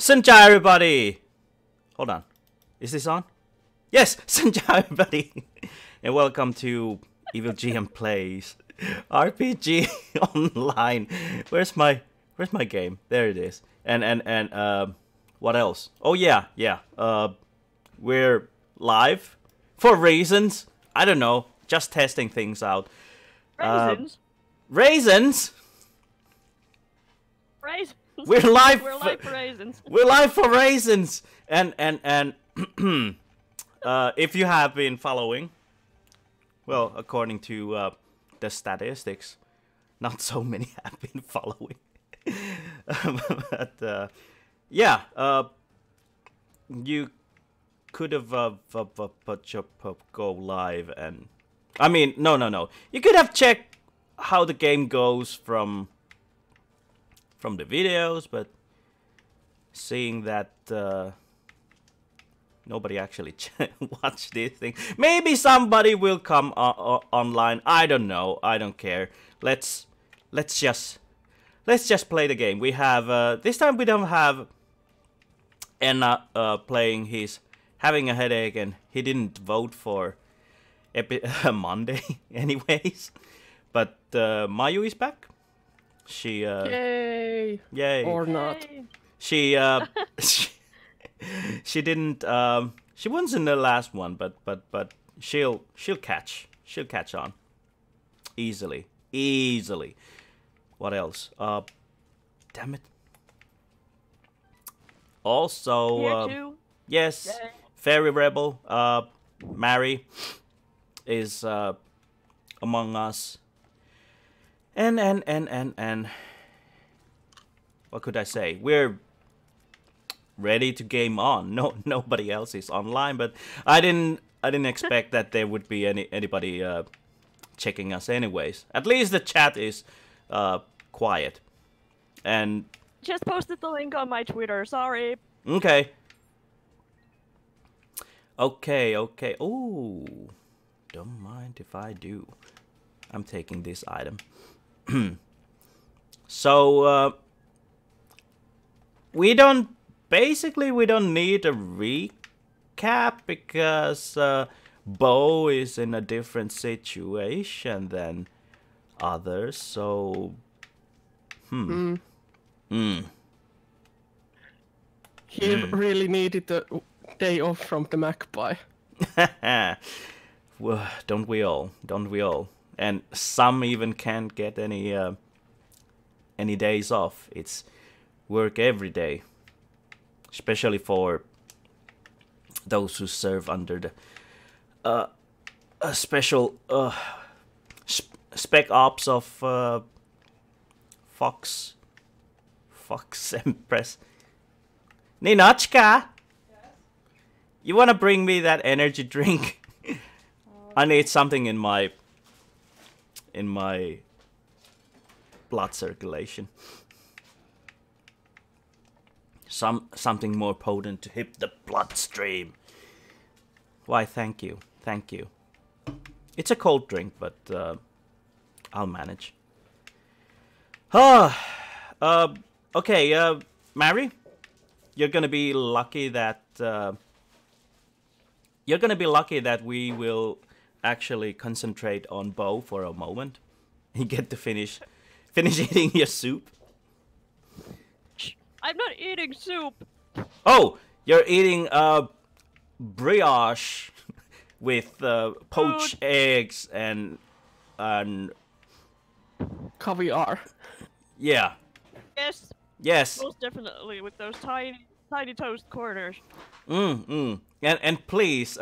Sunja, everybody! Hold on. Is this on? Yes! Sunja, everybody! And welcome to Evil GM Plays RPG Online. Where's my game? There it is. And what else? Oh yeah. We're live for reasons. I don't know. Just testing things out. Raisins? Raisins? Raisins? We're live. We're live for raisins. We're live for raisins. And if you have been following, well, according to the statistics, not so many have been following. But yeah, you could have put your go live, and I mean, no. You could have checked how the game goes from the videos, but seeing that nobody actually watched this thing, maybe somebody will come online. I don't know. I don't care. Let's just play the game. We have this time we don't have Enna playing. He's having a headache and he didn't vote for Monday anyways. But Mayu is back. She Yay! Or not. She she didn't she wasn't in the last one, but she'll catch on easily. What else? Damn it. Also yes, yay. Fairy Rebel Mary is among us. And what could I say? We're ready to game on. Nobody else is online, but I didn't expect that there would be anybody checking us anyways. At least the chat is quiet. And just posted the link on my Twitter. Sorry. Okay. Ooh, don't mind if I do. I'm taking this item. So we don't need a recap because Bo is in a different situation than others. So He really needed the day off from the magpie. Well, don't we all? And some even can't get any days off. It's work every day, especially for those who serve under the a special spec ops of Fox Empress. Ninochka, yes? You wanna bring me that energy drink? I need something in my blood circulation. Something more potent to hit the bloodstream. Why, thank you. It's a cold drink, but I'll manage. Okay, Mary, you're gonna be lucky that we will actually concentrate on Bo for a moment. You get to finish eating your soup. I'm not eating soup. Oh, you're eating brioche with poached eggs and caviar. Yeah. Yes. Most definitely with those tiny toast corners. And please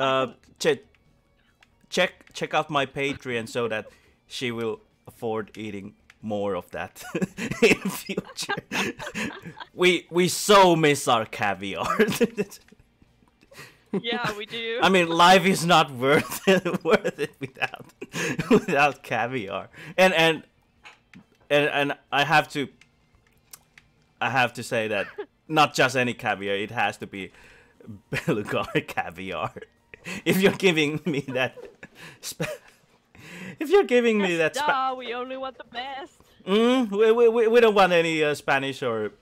check out my Patreon so that she will afford eating more of that in future. we so miss our caviar. Yeah, we do. I mean, life is not worth it without caviar. And I have to say that not just any caviar, it has to be Belugar caviar. If you're giving me that we only want the best. We don't want any Spanish or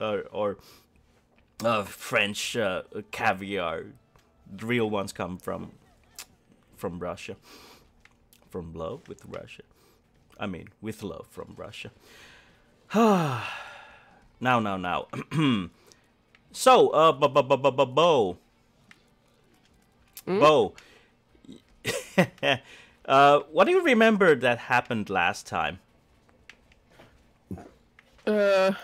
French caviar. The real ones come from Russia. From love with Russia. I mean, with love from Russia. Now. So, Bo. Bo. What do you remember that happened last time? The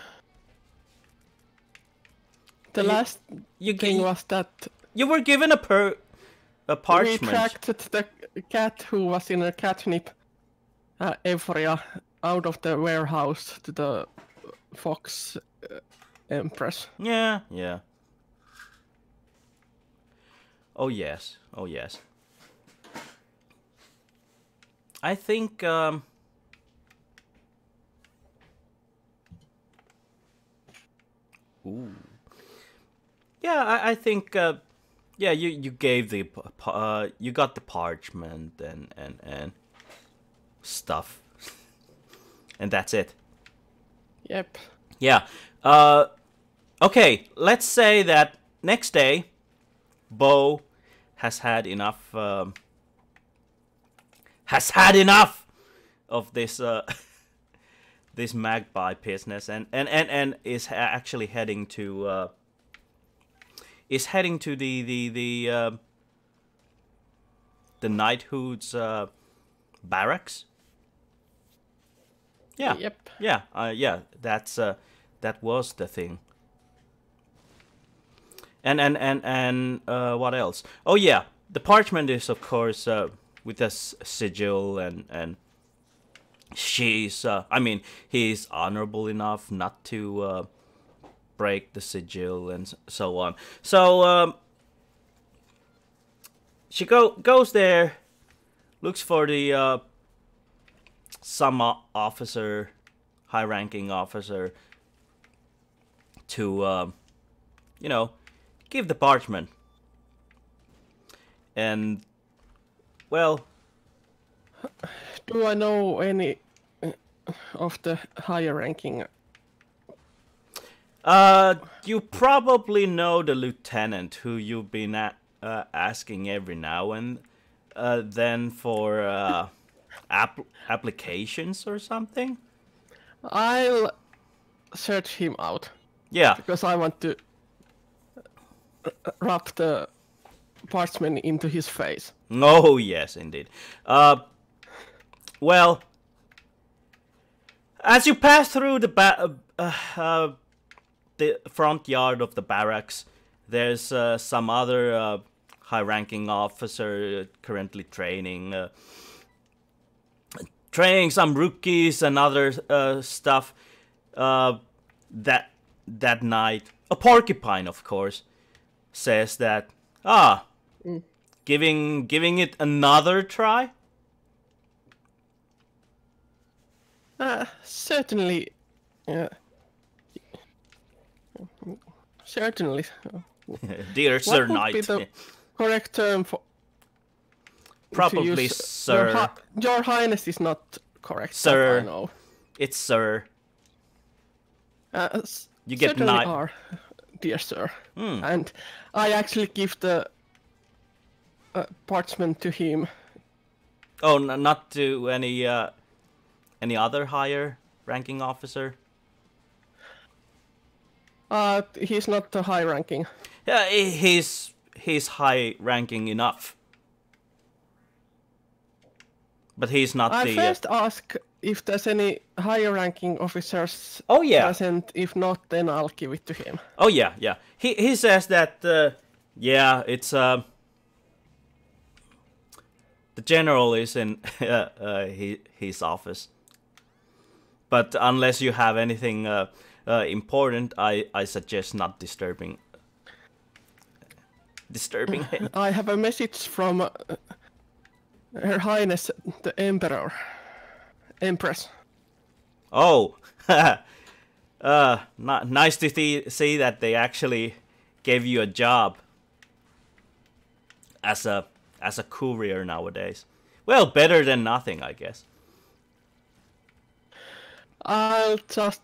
last you thing was that you were given a parchment. we tracked the cat who was in a catnip area out of the warehouse to the Fox Empress. Yeah. Oh yes. I think ooh. Yeah, I think yeah, you gave the you got the parchment and stuff. And that's it. Yep. Yeah. Okay, let's say that next day Bo has had enough of this this magpie business and is actually heading to the knighthood's barracks. Yeah. Yep. Yeah. That's that was the thing. And what else? Oh yeah, the parchment is of course with a sigil and she's I mean he's honorable enough not to break the sigil and so on. So she goes there, looks for the some officer, high-ranking officer, to you know, give the parchment. And well, do I know any of the higher ranking? You probably know the lieutenant who you've been asking every now and then for applications or something. I'll search him out. Yeah. Because I want to rub the parchment into his face. Oh yes, indeed. Well, as you pass through the front yard of the barracks, there's some other high-ranking officer currently training some rookies and other stuff. That night, a porcupine, of course, says that giving it another try. Certainly. Certainly. Dear Sir What would be Knight. the correct term for? Probably Sir. Your Highness is not correct. Sir. I know. It's Sir. You get certainly knight. are, dear sir. And I actually give the parchment to him. Oh, not to any other higher ranking officer? He's not the high ranking. Yeah, he's high ranking enough. But he's not I the... first ask if there's any higher ranking officers Oh, yeah. present. If not, then I'll give it to him. Oh, yeah. He says that, yeah, it's... the general is in his office. But unless you have anything important, I suggest not disturbing him. I have a message from Her Highness the Empress. Oh, nice to see that they actually gave you a job as a courier nowadays. Well, better than nothing, I guess. I'll just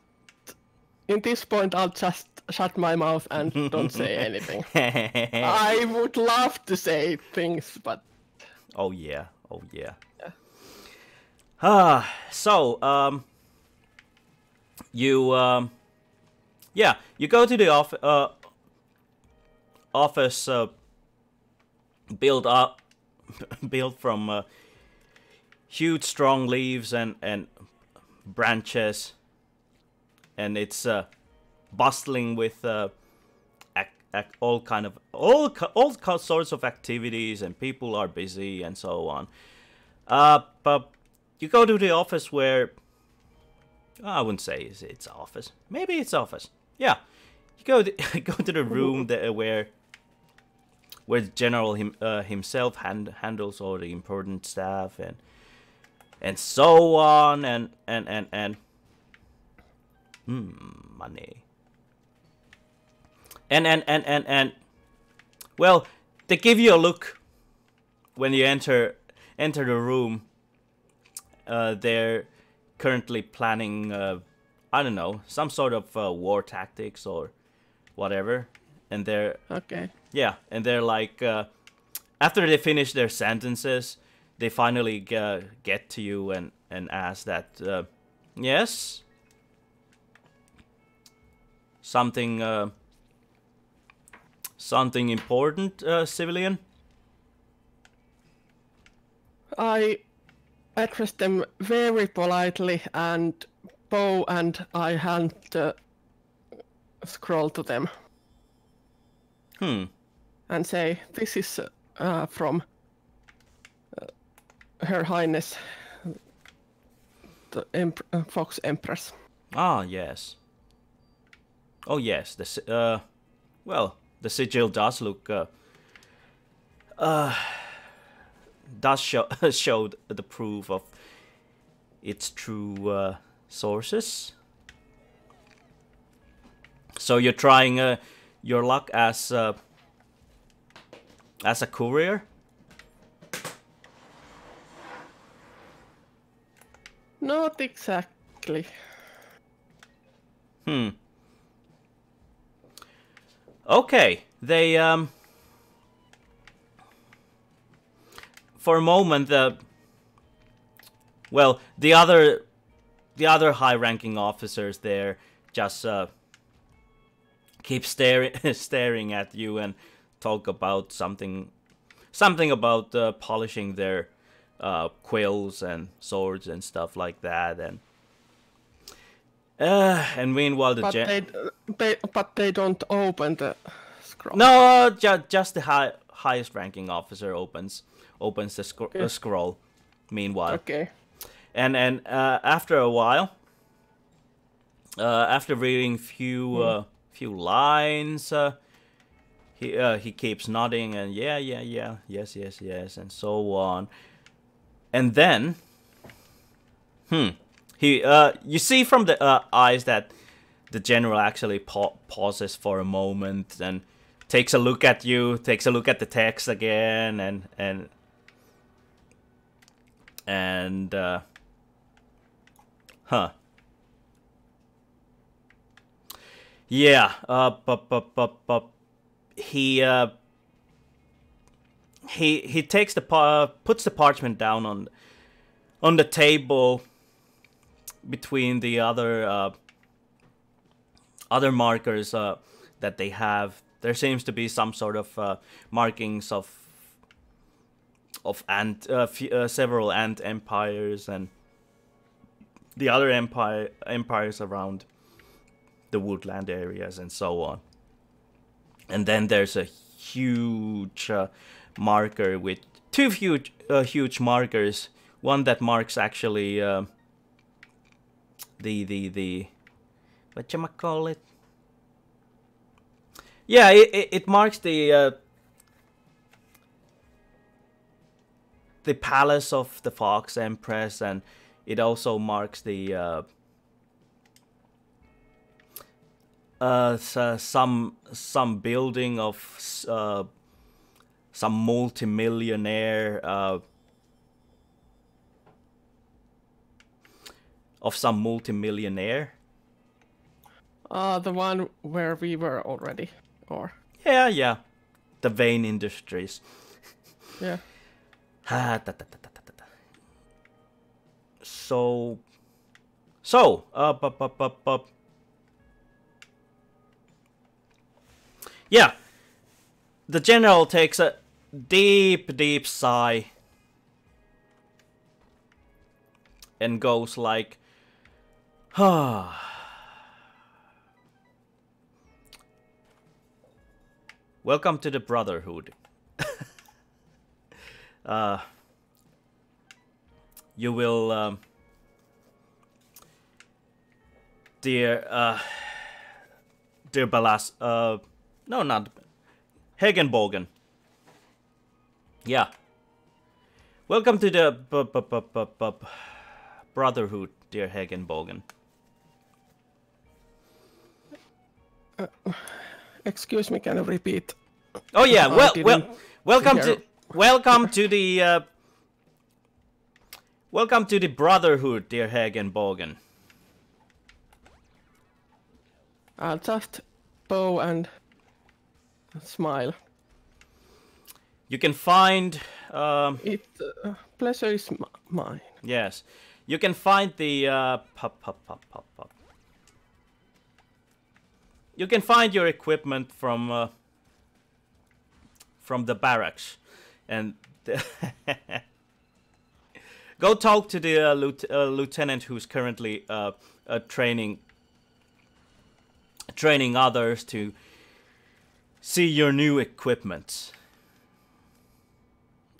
in this point, I'll just shut my mouth and don't say anything. I would love to say things, but oh yeah, oh yeah. yeah. So you yeah, you go to the office built up, built from huge strong leaves and branches, and it's bustling with all sorts of activities, and people are busy and so on. But you go to the office where I wouldn't say it's office. Maybe it's office. Yeah, you go to the room where the general himself handles all the important stuff and so on and money. And well, they give you a look when you enter the room. They're currently planning I don't know, some sort of war tactics or whatever, and they're Okay. yeah, and they're like after they finish their sentences, they finally get to you and ask that yes, something important, civilian. I addressed them very politely and bow and I hand the scroll to them. And say, this is from Her Highness, the Fox Empress. Ah, yes. Oh, yes. Well, the sigil does look does show the proof of its true sources. So you're trying your luck as a courier? Not exactly. Okay, they for a moment well, the other high-ranking officers there just keep staring at you and talk about something about polishing their quills and swords and stuff like that, and meanwhile But they don't open the scroll. no, just the highest ranking officer opens the scroll. Meanwhile, Okay. and after a while, after reading few lines, he keeps nodding and yeah, yes, and so on, and then he you see from the eyes that the general actually pauses for a moment and takes a look at you, takes a look at the text again, and yeah, but he takes puts the parchment down on the table between the other markers that they have. There seems to be some sort of markings of several ant empires and the other empires around the Woodland areas and so on. And then there's a huge marker with two huge markers. One that marks actually the whatchamacallit? Yeah, it marks the palace of the Fox Empress, and it also marks the some building of some multimillionaire The one where we were already, or Yeah. The vein industries. yeah. So, yeah. The general takes a deep sigh and goes like, welcome to the Brotherhood. You will, dear Balas, no, not Hagenbogen. Yeah. Welcome to the Brotherhood, dear Hagenbogen. Excuse me, can you repeat? Oh yeah, welcome hear. to the welcome to the Brotherhood, dear Hagenbogen. I'll just bow and smile. You can find Pleasure is mine. yes, you can find the You can find your equipment from the barracks, and go talk to the lieutenant who's currently training others to see your new equipment.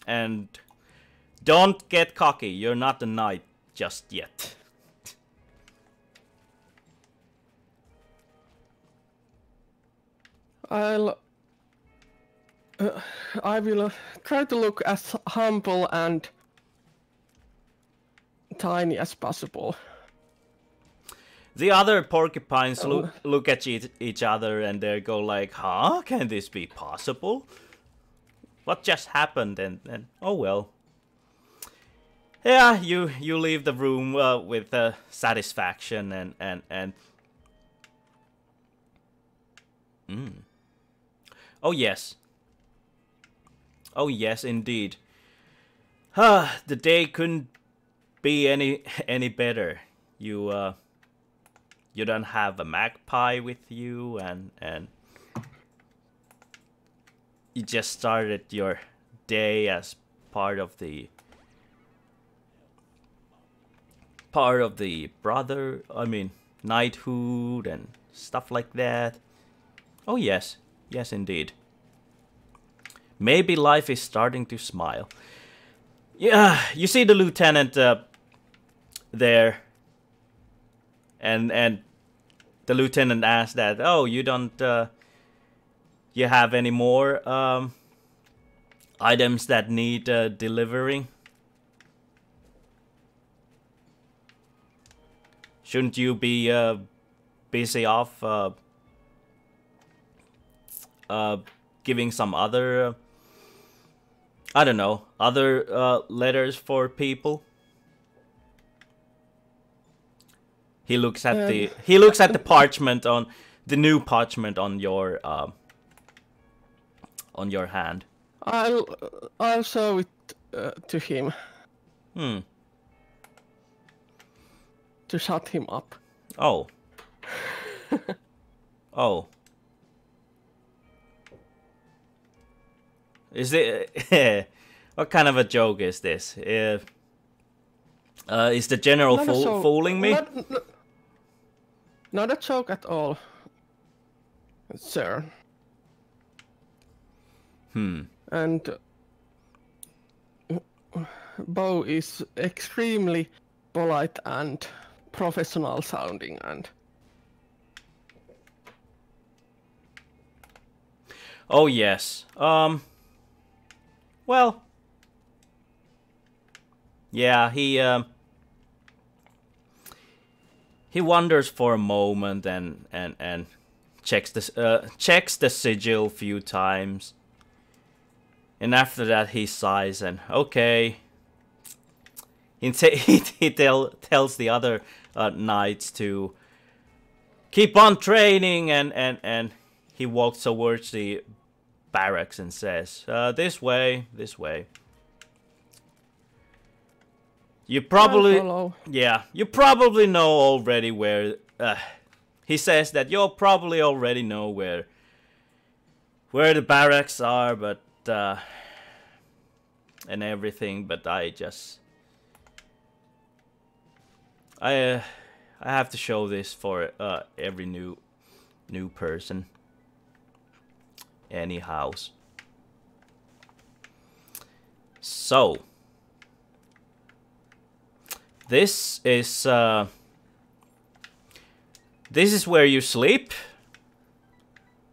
And don't get cocky. You're not a knight just yet. I will try to look as humble and tiny as possible. The other porcupines look at each other and they go like, huh? Can this be possible? What just happened? And oh well. Yeah, you leave the room with satisfaction and Oh yes. Oh yes, indeed. The day couldn't be any better. You don't have a magpie with you, and you just started your day as part of the knighthood and stuff like that. Oh yes, yes indeed. Maybe life is starting to smile. Yeah, you see the lieutenant there, and the lieutenant asks that, oh, you don't you have any more items that need delivering? Shouldn't you be busy off giving some other I don't know, other letters for people? He looks at the parchment on the new parchment on your hand. I'll show it to him. To shut him up. Oh. Oh. Is it what kind of a joke is this? Is the general fooling me? Not a joke at all, sir. And Bo is extremely polite and professional sounding, and oh yes. Well, yeah, he wonders for a moment and checks the sigil a few times, and after that he sighs and okay. He tells the other knights to keep on training, and he walks towards the barracks and says, this way, this way. You probably, yeah, you probably know already where, he says that you'll probably already know where the barracks are, but, and everything, but I have to show this for every new person. Anyhow. So this is where you sleep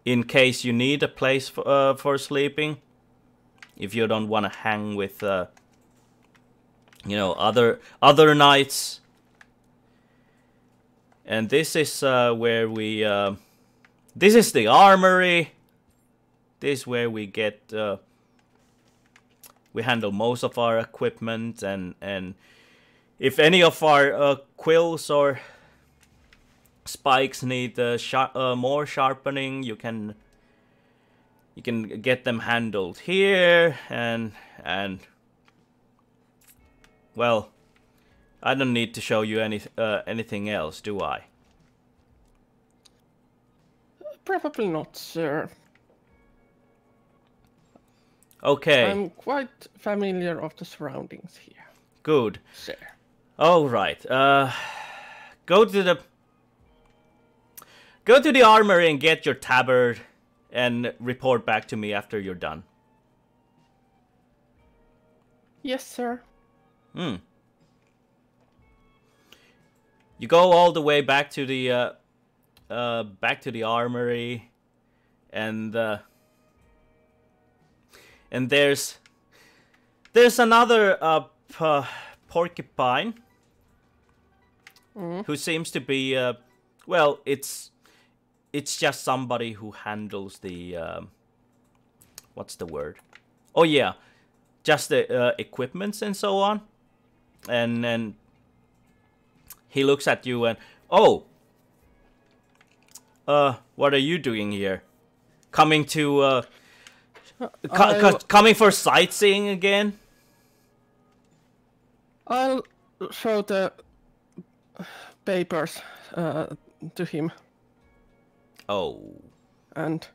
in case you need a place for sleeping. If you don't want to hang with you know, other nights. And this is where we this is the armory. This is where we get we handle most of our equipment, and if any of our quills or spikes need more sharpening, you can get them handled here, and well, I don't need to show you anything else, do I? Probably not, sir. Okay. I'm quite familiar of the surroundings here. Good. Sir. All right. Go to the armory and get your tabard, and report back to me after you're done. Yes, sir. You go all the way back to the armory, and there's another porcupine who seems to be well, it's just somebody who handles the what's the word? Oh yeah, just the equipments and so on. And then he looks at you and, oh, what are you doing here? Coming to coming for sightseeing again? I'll show the papers to him. Oh. And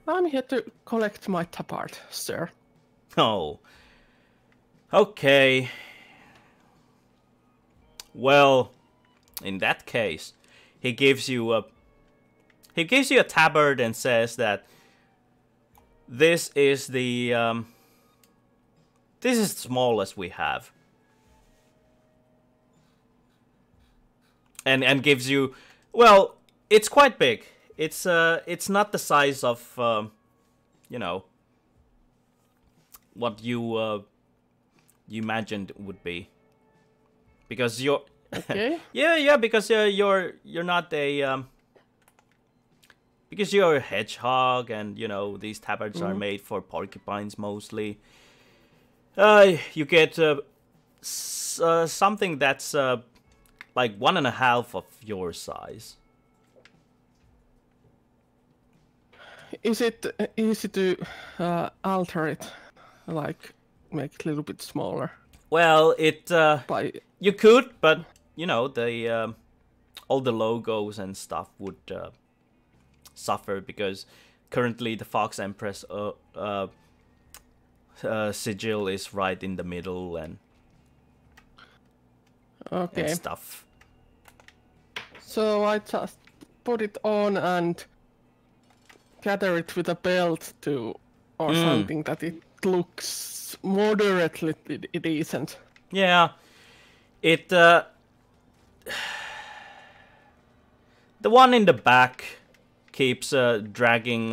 I'm here to collect my tabard, sir. Oh. Okay. Well, in that case, he gives you a tabard and says that this is the this is the smallest we have. And gives you, well, it's quite big. It's not the size of you know, what you imagined it would be, because you're okay. yeah, because you're not a because you're a hedgehog, and you know these tabards are made for porcupines mostly. You get something that's like 1.5 of your size. Is it easy to alter it, like make it a little bit smaller? Well, By... you could, but you know the all the logos and stuff would suffer, because currently the Fox Empress sigil is right in the middle and stuff. So I just put it on and gather it with a belt to, or something that it looks moderately decent. Yeah, it the one in the back keeps dragging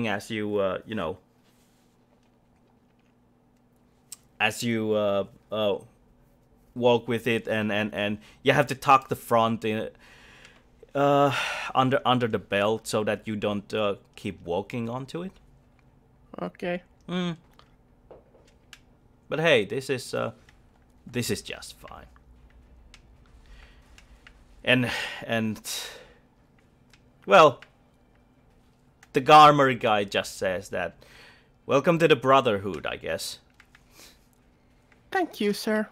as you you know, as you walk with it, and you have to tuck the front in under the belt so that you don't keep walking onto it. Okay. But hey, this is just fine. and well, the armory guy just says that, welcome to the Brotherhood, I guess. Thank you, sir.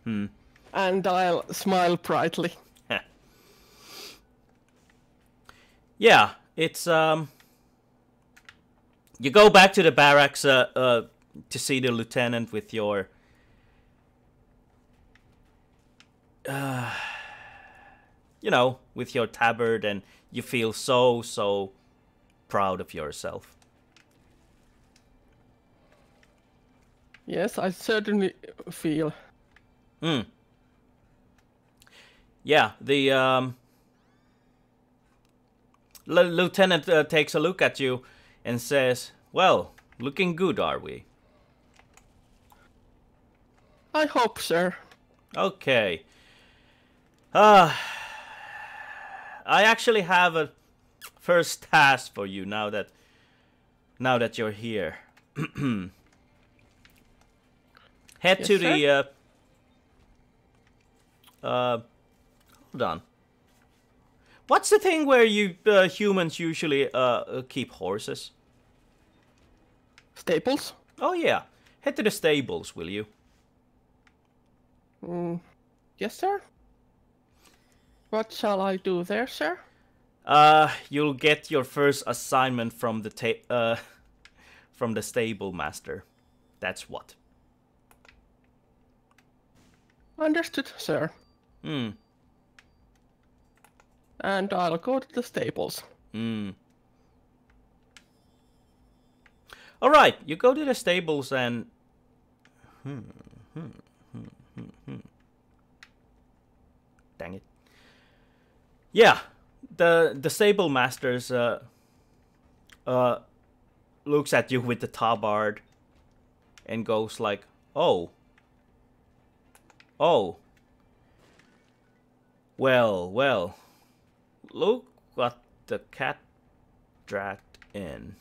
And I'll smile brightly. Yeah, it's you go back to the barracks to see the lieutenant with your you know, with your tabard, and you feel so proud of yourself. Yes, I certainly feel. Yeah, the lieutenant takes a look at you and says, well, looking good, are we? I hope, sir. Okay. I actually have a first task for you now that you're here. Head Yes, to sir? the hold on. What's the thing where you humans usually keep horses? Staples? Oh yeah. Head to the stables, will you? Yes, sir. What shall I do there, sir? You'll get your first assignment from the from the stable master. That's what. Understood, sir. And I'll go to the stables. All right, you go to the stables and dang it. Yeah, the stable masters looks at you with the tabard and goes like, "Oh. Well. Look what the cat dragged in.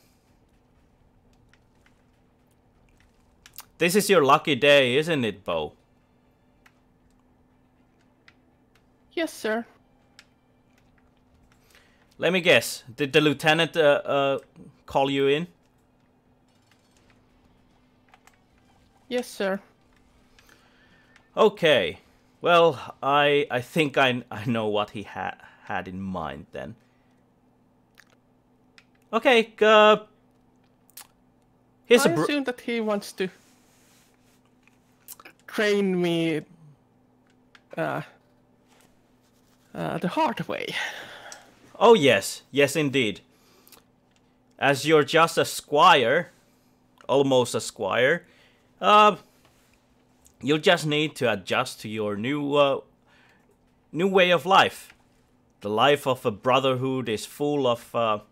This is your lucky day, isn't it, Bo?" Yes, sir. Let me guess. Did the lieutenant call you in? Yes, sir. Okay. Well, I think I know what he had in mind then. Okay. Here's I a assume that he wants to train me the hard way. Oh yes, indeed. As you're just a squire, almost a squire, you'll just need to adjust to your new way of life. The life of a brotherhood is full of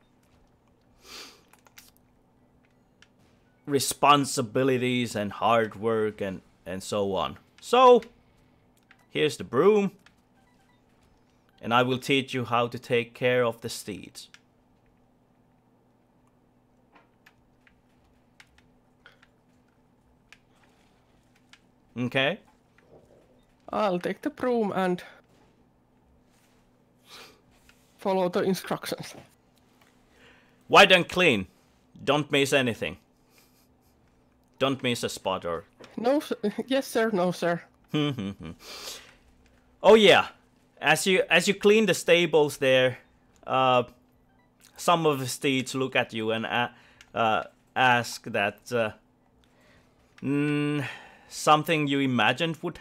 responsibilities and hard work and so on. So, here's the broom, and I will teach you how to take care of the steeds. Okay? I'll take the broom and follow the instructions. White and clean. Don't miss anything. Don't miss a spot or... No, yes, sir. No, sir. Oh yeah, as you clean the stables there, some of the steeds look at you and ask that something you imagined would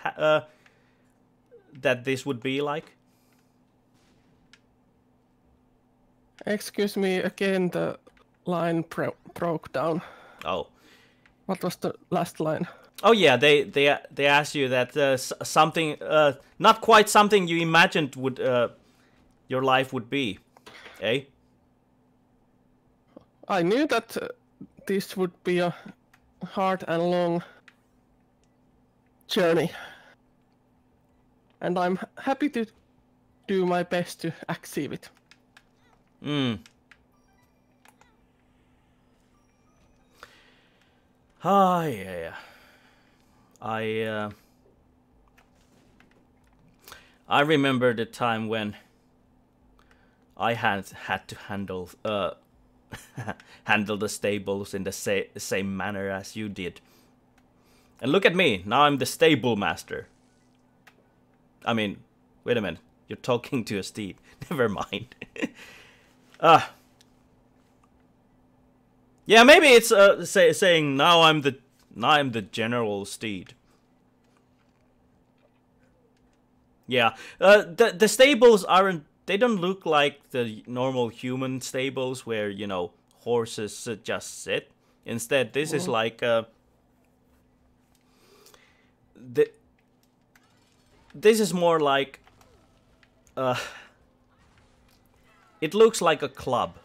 that this would be like. Excuse me again. The line broke down. Oh. What was the last line? Oh yeah, they ask you that something not quite something you imagined would your life would be, eh? I knew that this would be a hard and long journey, and I'm happy to do my best to achieve it. Ah, yeah. I remember the time when I had to handle handle the stables in the same manner as you did. And look at me, now I'm the stable master. I mean, wait a minute, you're talking to a steed. Never mind. Yeah, maybe it's saying now I'm the general steed. Yeah, the stables aren't. They don't look like the normal human stables where, you know, horses just sit. Instead, this is like this is more like it looks like a club.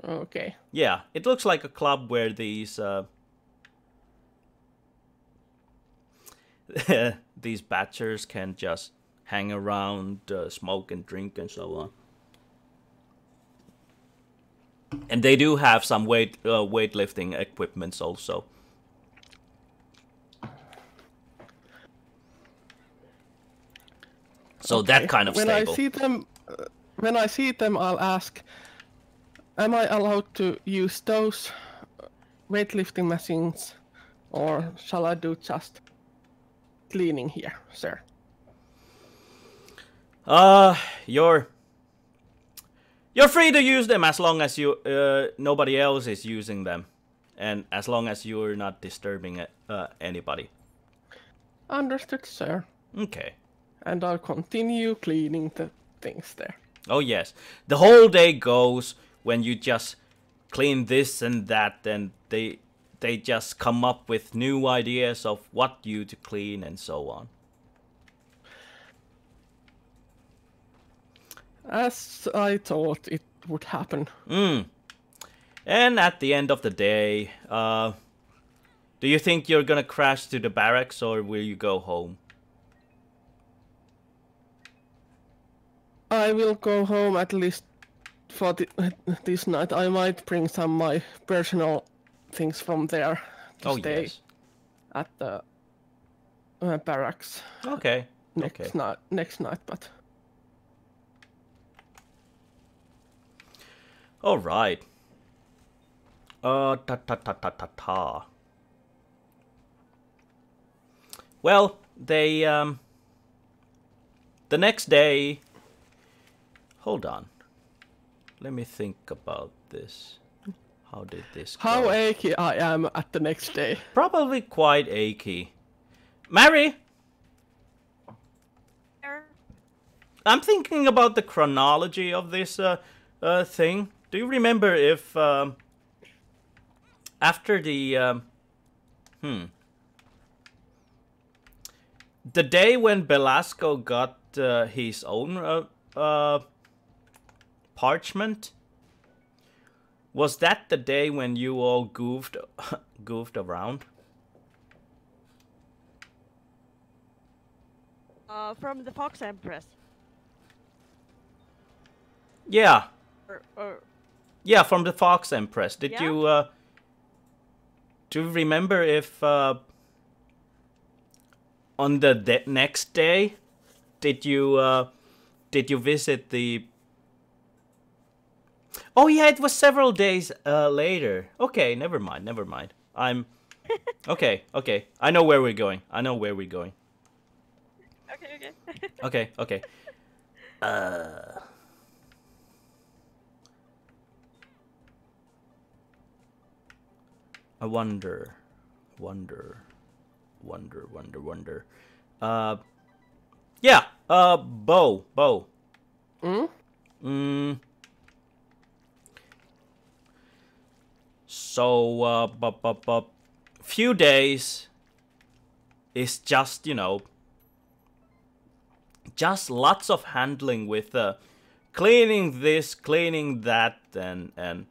Okay. Yeah, it looks like a club where these these badgers can just hang around, smoke and drink and so on. And they do have some weightlifting equipments also. So Okay. that kind of when stable. When I see them, I'll ask, am I allowed to use those weightlifting machines, or shall I do just cleaning here, sir? You're free to use them as long as you nobody else is using them, and as long as you're not disturbing anybody. Understood, sir. Okay. And I'll continue cleaning the things there. Oh yes, the whole day goes when you just clean this and that, and they just come up with new ideas of what you to clean and so on. As I thought it would happen. And at the end of the day, do you think you're gonna crash to the barracks or will you go home? I will go home at least for this night. I might bring some of my personal things from there to stay Yes. at the barracks Okay. next night, but... All right. Ta. Well, they the next day. Hold on. Let me think about this. How did this go? How achy I am at the next day. Probably quite achy. Mary, I'm thinking about the chronology of this thing. Do you remember if after the the day when Belasco got his own parchment, was that the day when you all goofed around? From the Fox Empress. Yeah. Or Yeah, from the Fox Empress. Did Yeah. you do you remember if on the next day did you visit the... Oh yeah, it was several days later. Okay, never mind. I'm okay. I know where we're going. Okay. I wonder. Yeah. Bo. So, few days is just, you know, just lots of handling with cleaning this, cleaning that, and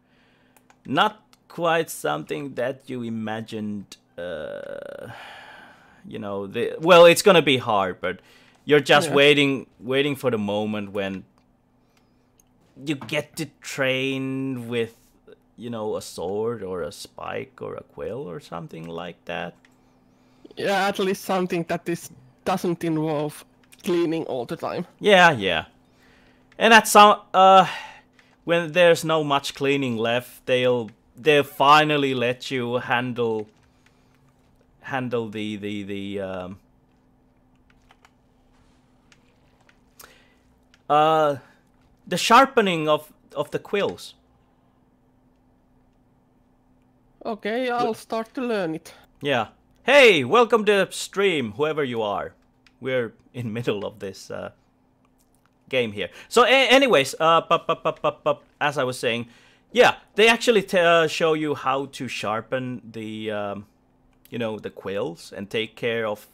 not quite something that you imagined. You know, well, it's gonna be hard, but you're just waiting for the moment when you get to train with, you know, a sword or a spike or a quill or something like that. Yeah, at least something that doesn't involve cleaning all the time. Yeah. And at some when there's no much cleaning left, they'll finally let you handle the sharpening of the quills. Okay, I'll start to learn it. Yeah. Hey, welcome to the stream, whoever you are. We're in middle of this game here. So, anyways, as I was saying, yeah, they actually show you how to sharpen the, the quills and take care of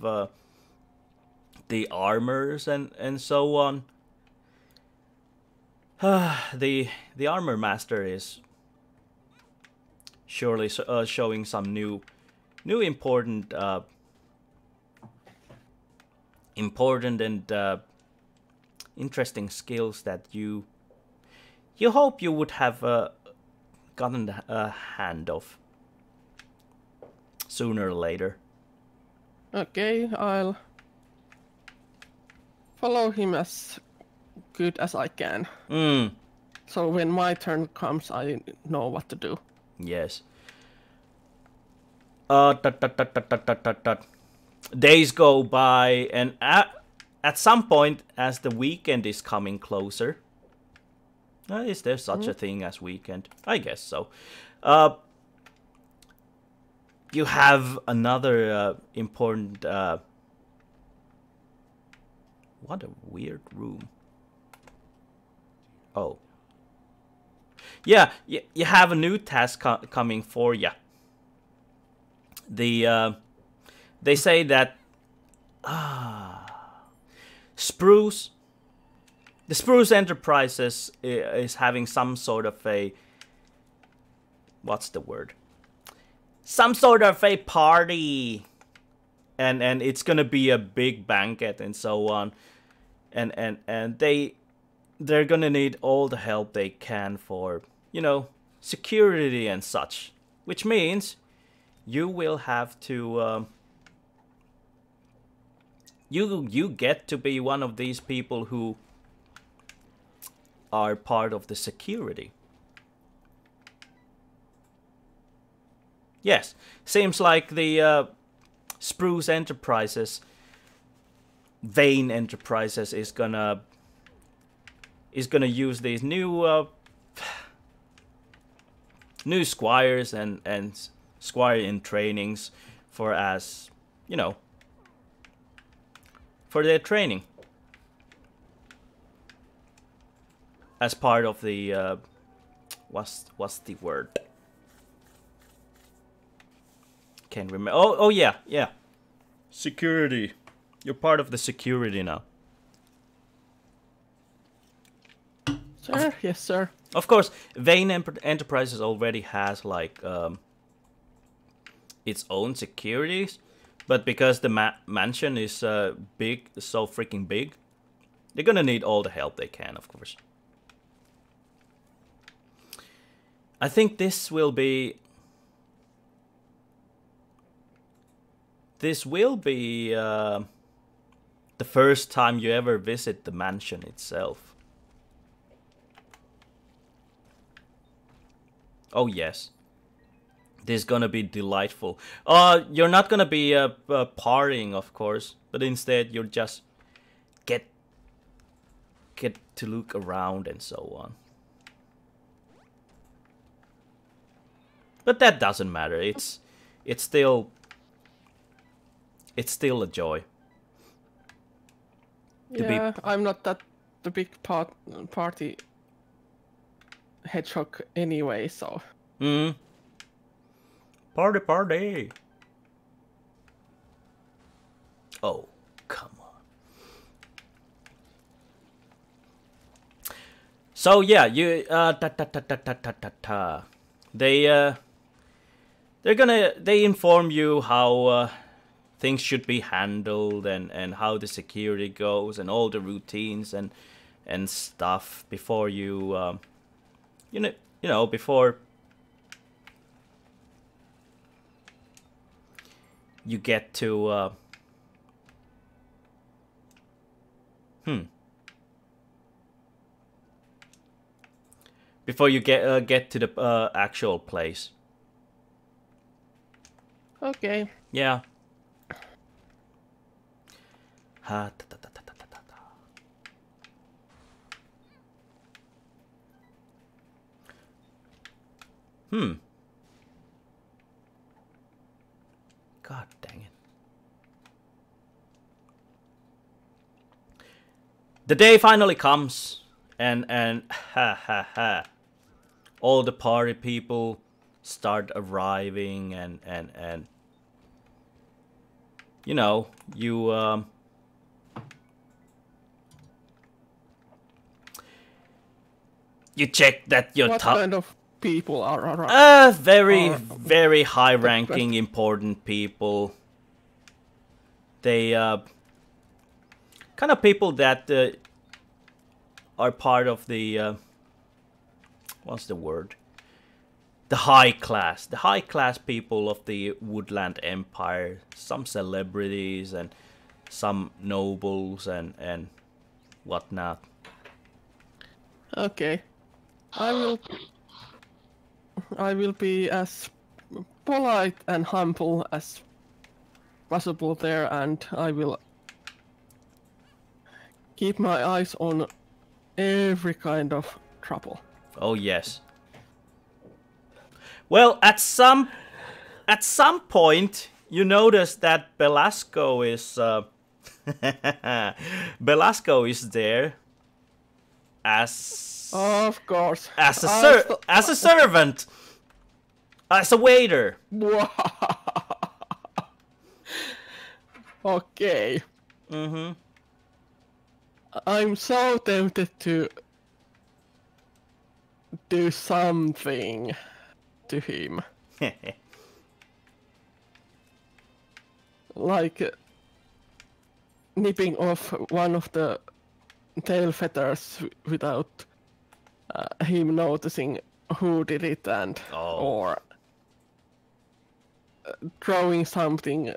the armors and so on. The armor master is surely showing some new important and interesting skills that you hope you would have gotten a hand of sooner or later. Okay, I'll follow him as good as I can. So when my turn comes, I know what to do. Yes. Days go by, and at some point, as the weekend is coming closer, is there such a thing as weekend? I guess so. You have another important. What a weird room. Oh. Yeah, you have a new task coming for you. They say that the Spruce Enterprises is having some sort of a, what's the word? Some sort of a party, and it's gonna be a big banquet and so on, and they're gonna need all the help they can for, security and such, which means you will have to you get to be one of these people who are part of the security. Yes, seems like the Spruce Enterprises, Vane Enterprises is gonna use these new new squires and squire in trainings for, as for their training as part of the what's the word? Can't remember. Oh yeah. Security. You're part of the security now. Sir, yes, sir. Of course, Vane Enterprises already has like its own securities, but because the mansion is big, so freaking big, they're gonna need all the help they can, of course. I think this will be the first time you ever visit the mansion itself. Oh yes, this is gonna be delightful. You're not gonna be partying, of course, but instead you'll just get to look around and so on. But that doesn't matter. It's still a joy. Yeah, I'm not that the big party hedgehog anyway, so. Party. Oh, come on. So yeah, you they inform you how things should be handled and how the security goes and all the routines and stuff before you before you get to Before you get to the actual place. Okay. Yeah. Ha, ta, ta, ta, ta, ta, ta, ta. God dang it. The day finally comes, and ha ha ha. All the party people start arriving, and you know, you check that your What kind of people are very high-ranking, important people. They kind of people that are part of the what's the word? The high class people of the Woodland Empire. Some celebrities and some nobles and whatnot. Okay. I will be as polite and humble as possible there, and I will keep my eyes on every kind of trouble. Oh yes. Well, at some point, you notice that Belasco is Belasco is there as Of course. as a servant, as a waiter. Okay. Mm-hmm. I'm so tempted to do something to him. Like nipping off one of the tail feathers without him noticing who did it, and or throwing something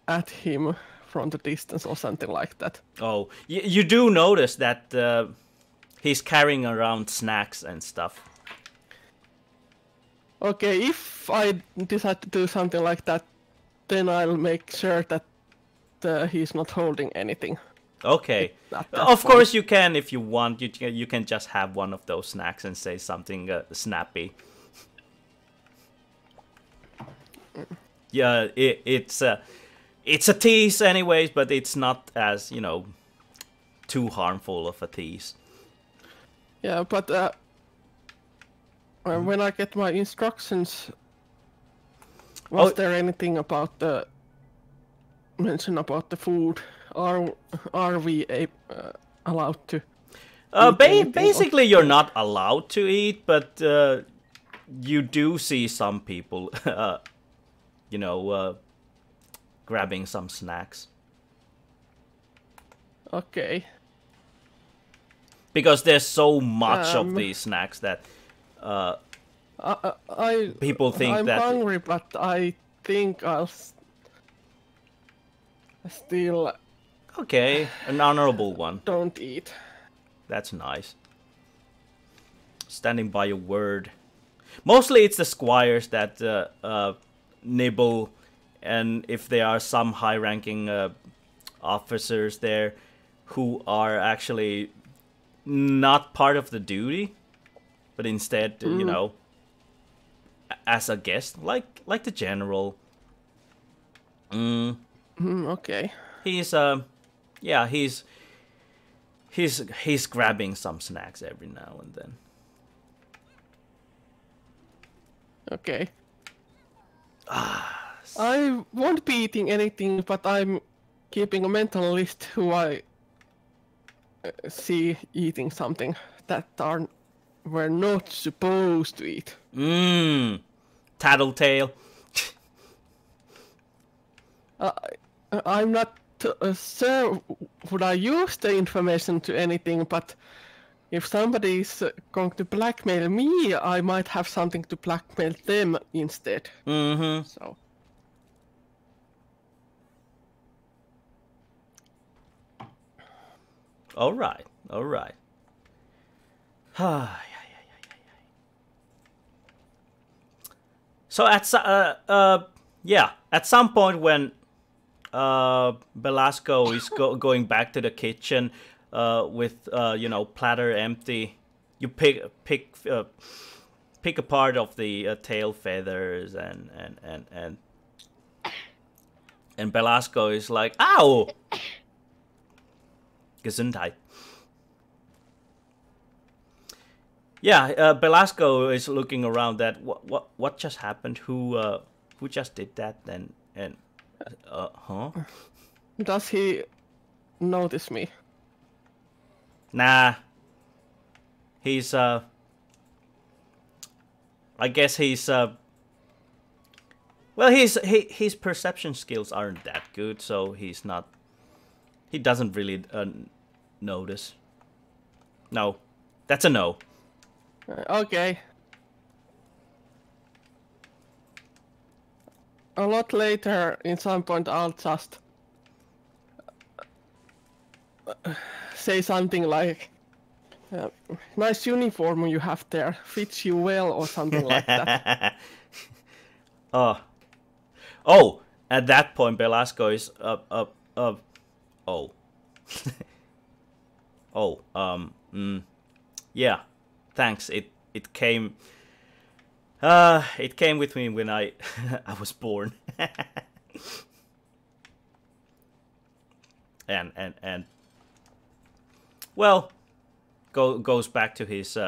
at him from the distance or something like that. Oh, you do notice that he's carrying around snacks and stuff. Okay, if I decide to do something like that, then I'll make sure that he's not holding anything. Okay. Of course you can if you want. You can just have one of those snacks and say something snappy. Yeah, it's a tease anyways, but it's not as, you know, too harmful of a tease. Yeah, but when I get my instructions, was there anything about the mention about the food? Are we allowed to? Basically, you're not allowed to eat, but you do see some people, you know, grabbing some snacks. Okay. Because there's so much of these snacks that people think I'm that... I'm hungry, but I think I'll still... Okay, an honorable one. Don't eat. That's nice. Standing by your word. Mostly it's the squires that nibble, and if there are some high-ranking officers there who are actually not part of the duty, but instead, you know, as a guest, like the general. Okay. He's yeah, he's grabbing some snacks every now and then. Okay. I won't be eating anything, but I'm keeping a mental list who I see eating something that we're not supposed to eat. Tattletale. I'm not sure would I use the information to anything, but if somebody is going to blackmail me, I might have something to blackmail them instead. So. All right. All right. So yeah, at some point when Belasco is going back to the kitchen with platter empty, you pick a part of the tail feathers and Belasco is like, "Ow!" Gesundheit. Yeah, Belasco is looking around. That what just happened? Who just did that? And huh? Does he notice me? Nah. He's I guess he's well, his perception skills aren't that good, so he's not. He doesn't really notice. No, that's a no. Okay. A lot later, in some point, I'll just say something like, "Nice uniform you have there. Fits you well," or something like that. Oh, at that point, Belasco is oh. Yeah, thanks. It came with me when I I was born. and well, goes back to his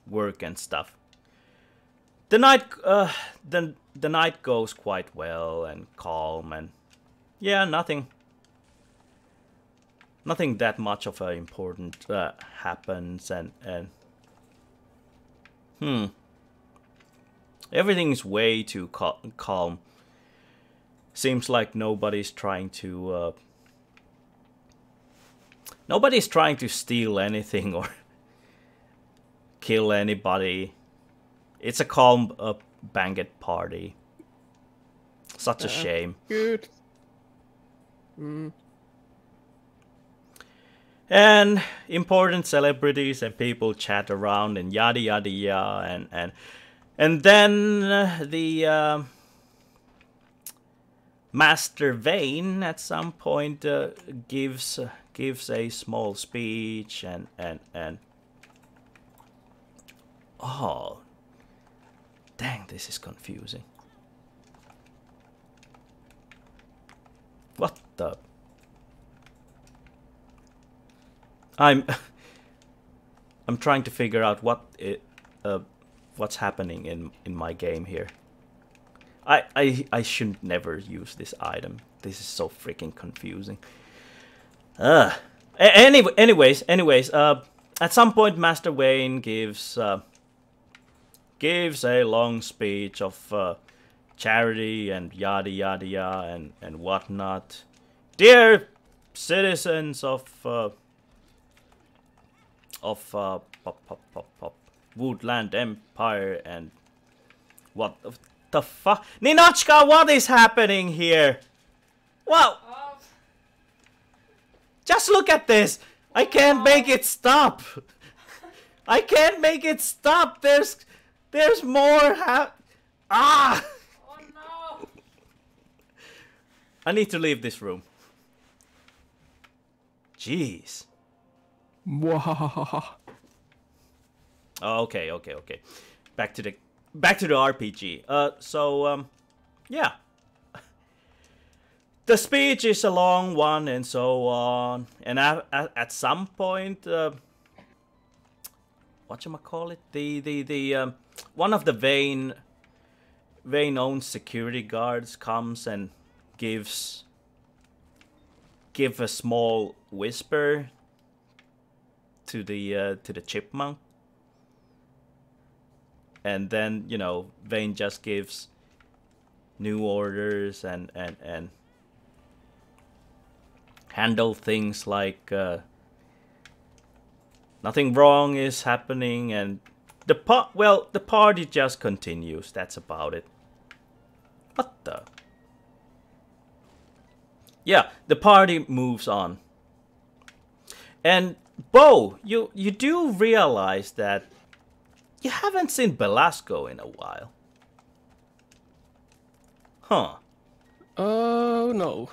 work and stuff. The night the night goes quite well and calm, and yeah, nothing that much of a important happens, and everything's way too calm. Seems like nobody's trying to steal anything or kill anybody. It's a calm banquet party. Such a shame. Good. And important celebrities and people chat around and yada yada yada, and then the Master Vane at some point gives a small speech and oh, dang, this is confusing. What the? I'm trying to figure out what's happening in my game here. I should never use this item. This is so freaking confusing. Anyways, at some point Master Wayne gives a long speech of charity and yada yada yada and whatnot. Dear citizens of Woodland Empire and what the fuck? Ninochka, what is happening here? Wow! Just look at this! I can't make it stop! I can't make it stop! There's more Ah! Oh no! I need to leave this room. Jeez. Mwahahaha. Oh, okay. Back to the RPG. Yeah. The speech is a long one and so on. And at some point, whatchamacallit? The one of the Vane-owned security guards comes and give a small whisper to the chipmunk, and then Vane just gives new orders and handle things like nothing wrong is happening, and the party just continues. That's about it. What the? Yeah, the party moves on. And Bo, you do realize that you haven't seen Belasco in a while. Huh. Oh no.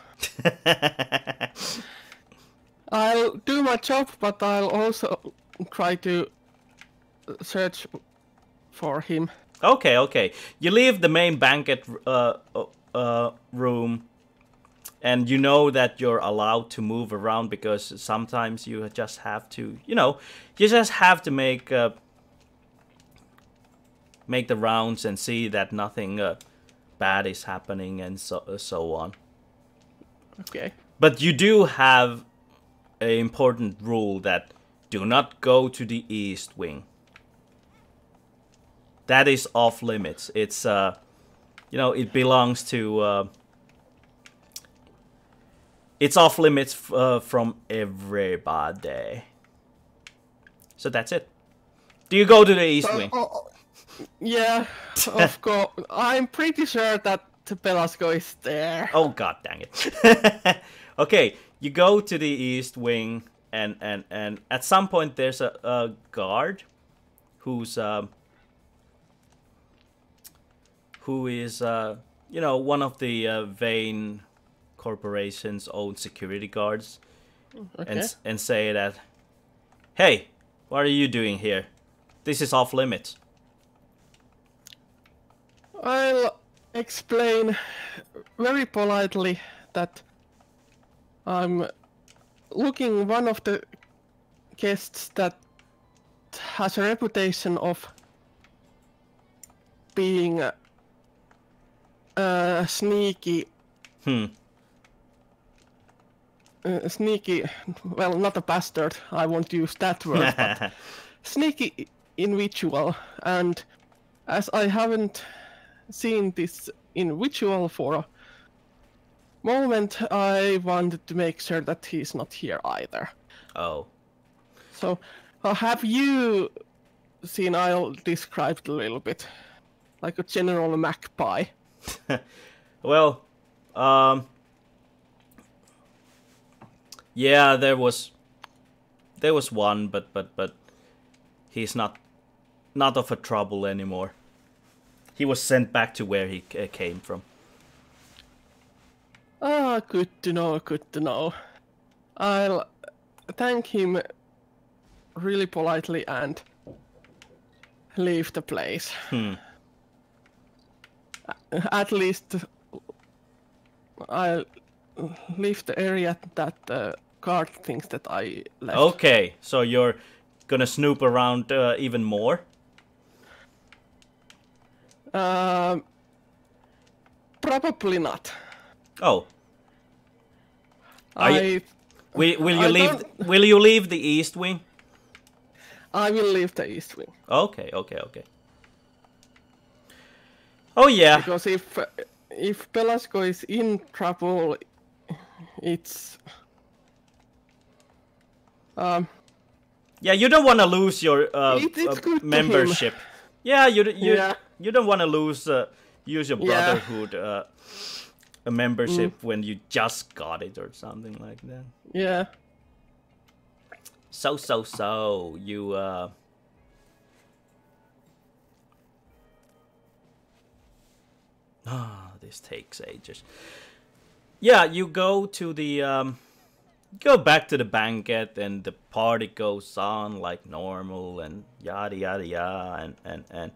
I'll do my job, but I'll also try to search for him. Okay, okay. You leave the main banquet room, and you know that you're allowed to move around because sometimes you just have to, you just have to make the rounds and see that nothing bad is happening and so on. Okay. But you do have an important rule that do not go to the east wing. That is off limits. It's it belongs to it's off limits from everybody. So that's it. Do you go to the east wing? Yeah, of course. I'm pretty sure that Pelasco is there. Oh god dang it. Okay, you go to the east wing and at some point there's a guard who is one of the Vane Corporation's own security guards. Okay. And say that, hey, what are you doing here? This is off limits. I'll explain very politely that I'm looking one of the guests that has a reputation of being sneaky. Sneaky, well, not a bastard, I won't use that word, but sneaky individual. And as I haven't seen this individual for a moment, I wanted to make sure that he's not here either. Oh. So, have you seen, I'll describe it a little bit, like a general magpie. Well, yeah, there was one, but he's not of a trouble anymore. He was sent back to where he came from. Ah, good to know, good to know. I'll thank him really politely and leave the place. At least I'll leave the area that the guard thinks that I left. Okay, so you're gonna snoop around even more? Probably not. Oh. Will you leave the east wing? I will leave the east wing. Okay. Oh yeah. Because if Pelasco is in trouble, it's yeah, you don't want to lose your it's good membership. Yeah, Yeah. you don't want to lose use your brotherhood a membership when you just got it or something like that. Yeah. So you this takes ages. Yeah, you go to the go back to the banquet and the party goes on like normal and yada yada yada and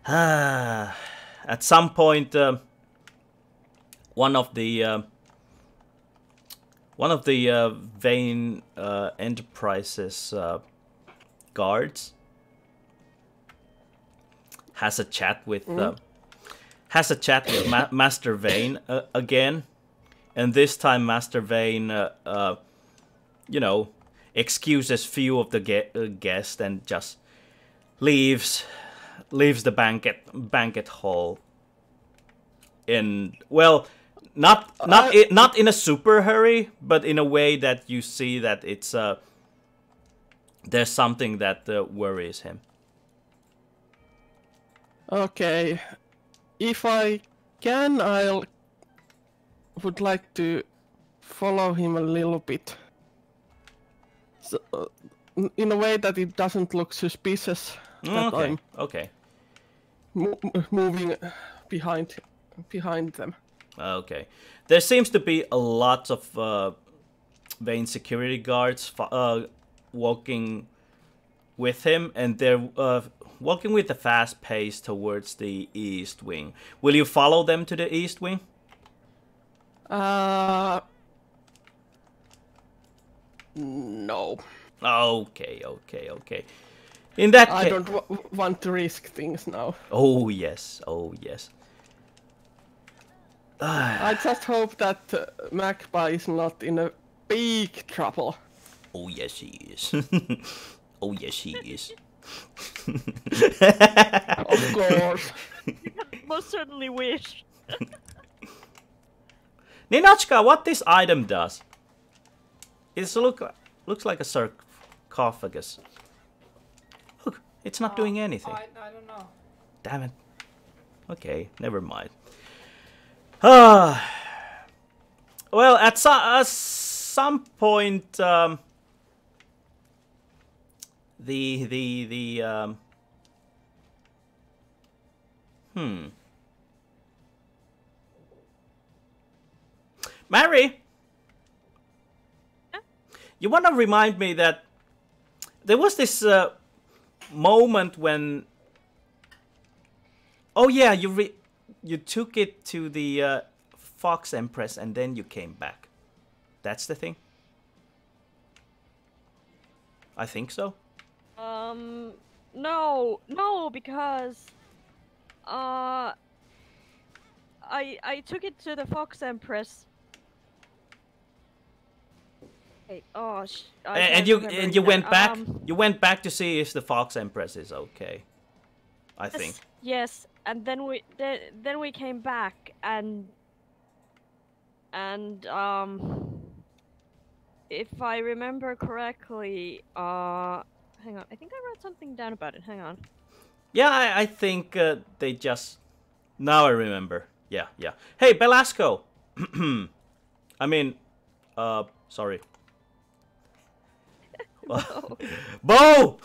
at some point one of the Vane Enterprises guards has a chat with Master Vane again, and this time Master Vane excuses few of the guests and just leaves the banquet hall in, well, not in a super hurry, but in a way that you see that it's there's something that worries him. Okay. If I can, would like to follow him a little bit. So, in a way that it doesn't look suspicious that Okay, I'm okay, moving behind them. okay. There seems to be a lot of Vane security guards walking with him, and they're walking with a fast pace towards the east wing. Will you follow them to the east wing? No. Okay, okay, okay. In that I case... don't want to risk things now. Oh, yes, oh, yes. I just hope that Magpie is not in a big trouble. Oh, yes, he is. Oh, yes, he is. Of course. Most certainly wish. Ninotchka, what this item does? It looks like a sarcophagus. Look, it's not doing anything. I don't know. Damn it. Okay, never mind. Well, at some point, Mary, you want to remind me that there was this moment when... Oh yeah, you took it to the Fox Empress and then you came back. That's the thing? I think so. No, because I took it to the Fox Empress. Hey, oh, And you went back. You went back to see if the Fox Empress is okay. I think. Yes, and then we came back and if I remember correctly, hang on, I think I wrote something down about it. Hang on. Yeah, I think they just... Now I remember. Yeah, yeah. Hey, Belasco! I mean... sorry. Bo!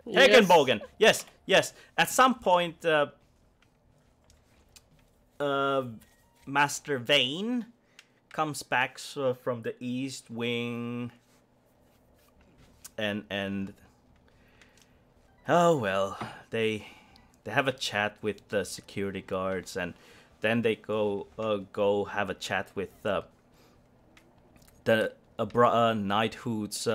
Hagenbogen! Yes, yes. At some point, Master Vane comes back from the east wing, and oh well, they have a chat with the security guards, and then they go have a chat with the knighthood's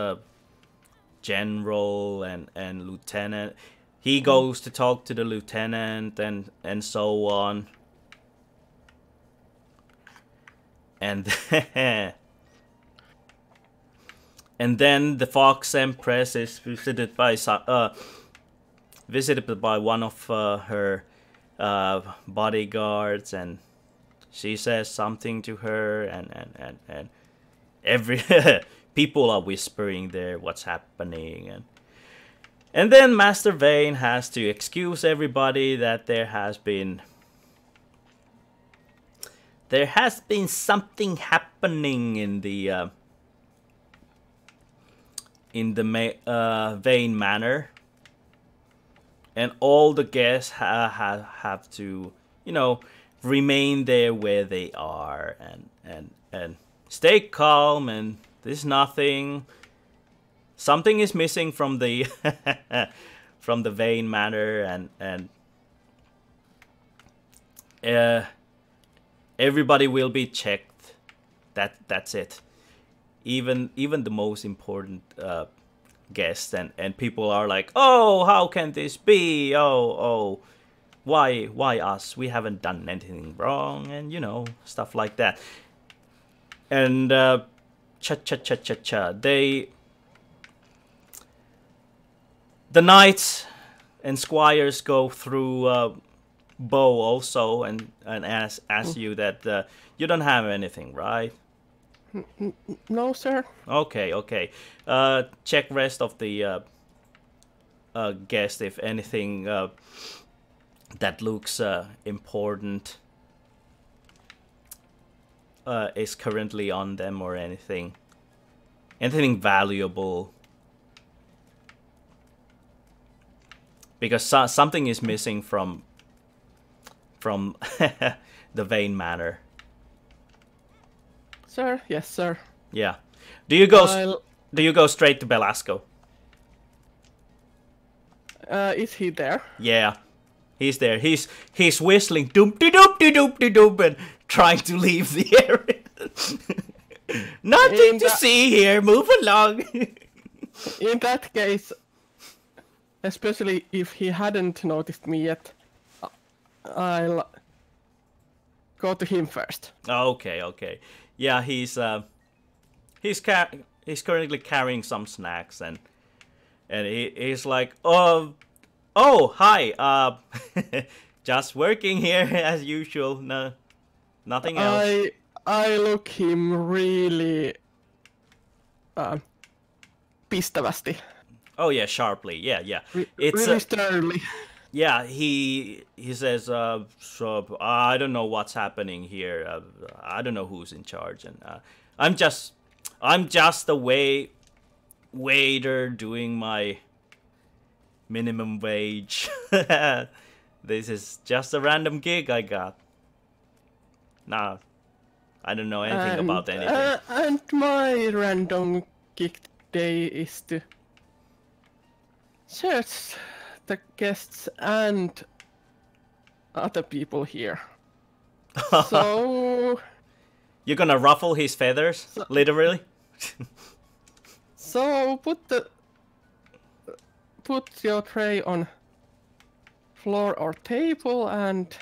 general and lieutenant. He goes to talk to the lieutenant and so on. And and then the Fox Empress is visited by one of her bodyguards, and she says something to her, and every people are whispering there what's happening, and then Master Vane has to excuse everybody that there has been something happening in the Vane Manor, and all the guests have to, remain there where they are and stay calm, and there's nothing. Something is missing from the from the Vane Manor, and everybody will be checked. That's it. Even the most important guests and people are like, oh, how can this be? Oh, why us? We haven't done anything wrong, and stuff like that. And the knights and squires go through Bo also and ask you that you don't have anything, right? No, sir. Okay. Check rest of the guests if anything that looks important is currently on them or anything. anything valuable. Because something is missing from the Vane Manor. Sir, yes, sir. Yeah. Do you go straight to Belasco? Is he there? Yeah. He's there. He's whistling doop de doop de doop de doop and trying to leave the area. Nothing to see here. Move along. In that case, especially if he hadn't noticed me yet, I'll go to him first. Okay. Yeah, he's currently carrying some snacks and he's like, oh hi, just working here as usual. No, nothing else. I look him really pistävästi. Oh yeah, sharply. Yeah. It's really sternly. Yeah, he says, so I don't know what's happening here. I don't know who's in charge, and I'm just a waiter doing my minimum wage. This is just a random gig I got. Nah, I don't know anything about anything. And my random gig day is to search the guests and other people here. So you're gonna ruffle his feathers, literally? So put your tray on floor or table and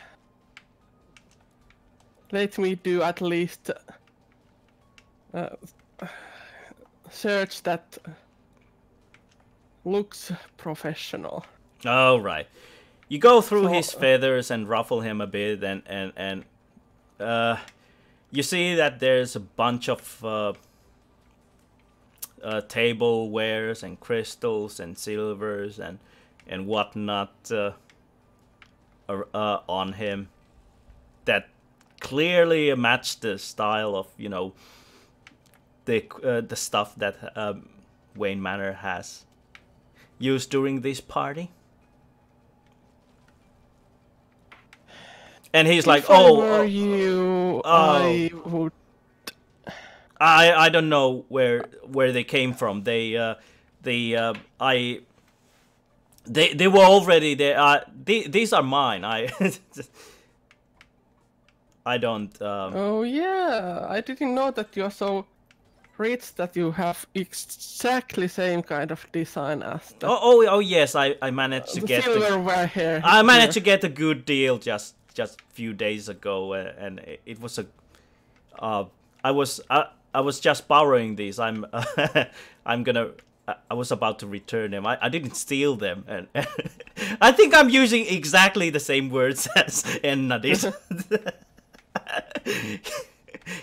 let me do at least search that looks professional. Oh, right. You go through his feathers and ruffle him a bit, and you see that there's a bunch of tablewares and crystals and silvers and whatnot on him that clearly match the style of, you know, the stuff that Wayne Manor has used during this party. And he's like, were you, I would. I don't know where they came from. They were already there. These are mine. I don't. Oh yeah, I didn't know that you're so rich that you have exactly same kind of design as the. Oh yes, I managed to get silverware here. I managed to get a good deal just a few days ago, and it was a. I was just borrowing these. I was about to return them. I didn't steal them, and I think I'm using exactly the same words as Enna did.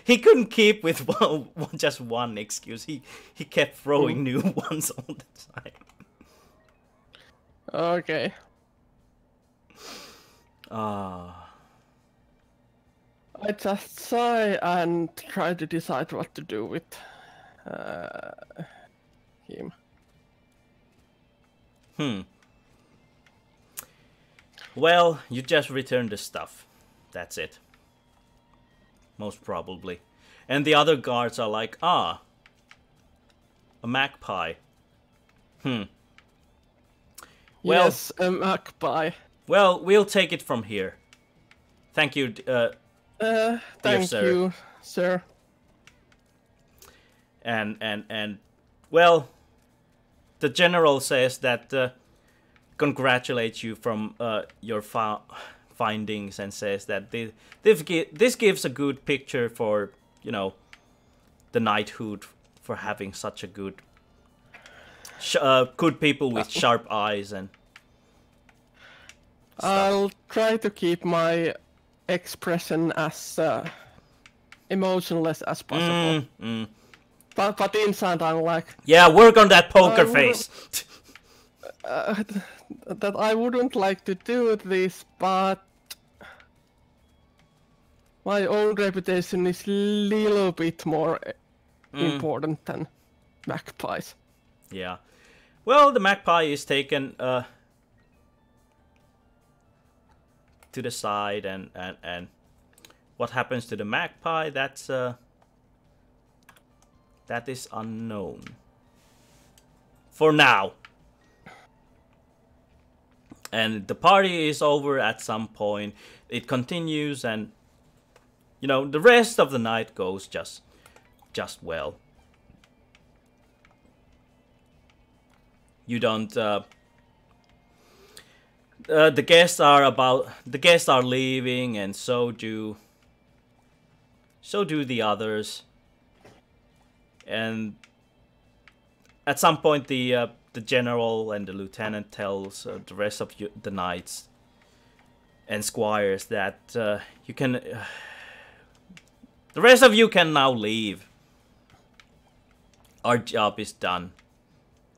He couldn't keep with just one excuse. He kept throwing new ones all the time. Okay. I just sigh and try to decide what to do with him. Well, you just returned the stuff. That's it. Most probably. And the other guards are like, a magpie. Well, Yes, a magpie. Well, we'll take it from here. Thank you, Thank you, sir. And well, the general says that congratulates you from your findings and says that this gives a good picture for, you know, the knighthood for having such a good people with sharp eyes and stuff. I'll try to keep my expression as emotionless as possible. But inside I'm like... Yeah, work on that poker face! That I wouldn't like to do this, but... my own reputation is a little bit more important than magpies. Yeah. Well, the magpie is taken to the side, and what happens to the magpie? That is unknown for now. And the party is over at some point. It continues, and you know, the rest of the night goes just well. You don't. The guests are leaving, and so do the others. And at some point, the general and the lieutenant tells the rest of the knights and squires that you can. The rest of you can now leave. Our job is done.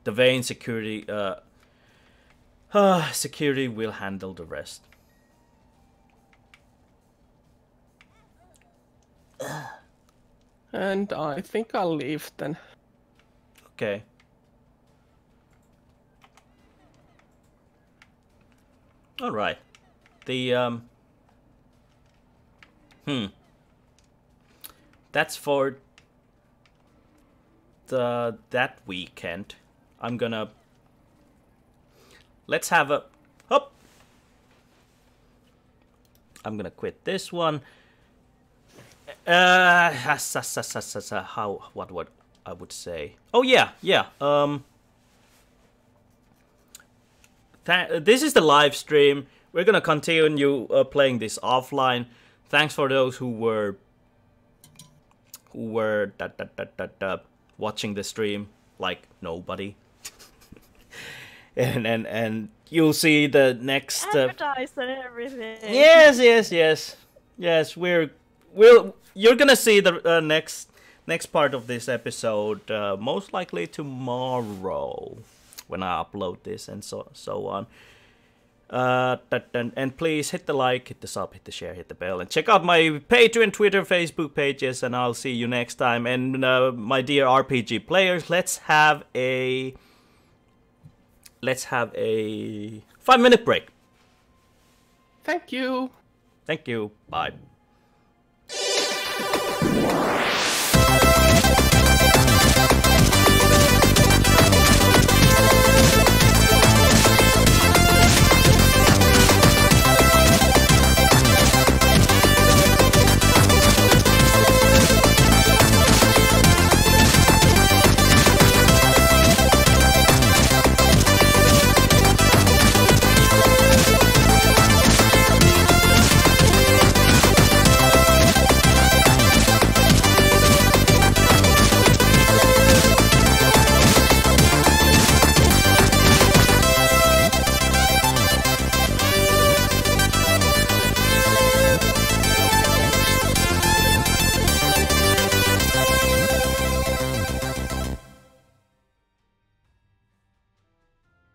The Vane security security will handle the rest. And I think I'll leave then. Okay. All right. The That's for that weekend. I'm gonna. Let's have a. Hop. I'm gonna quit this one. What I would say? Oh yeah. This is the live stream. We're gonna continue playing this offline. Thanks for those who were watching the stream like nobody. and you'll see the next advertise and everything. Yes. You're gonna see the next part of this episode most likely tomorrow when I upload this and so on. And please hit the like, hit the sub, hit the share, hit the bell, and check out my Patreon, Twitter, Facebook pages, and I'll see you next time. And my dear RPG players, let's have a 5-minute break. Thank you. Thank you. Bye.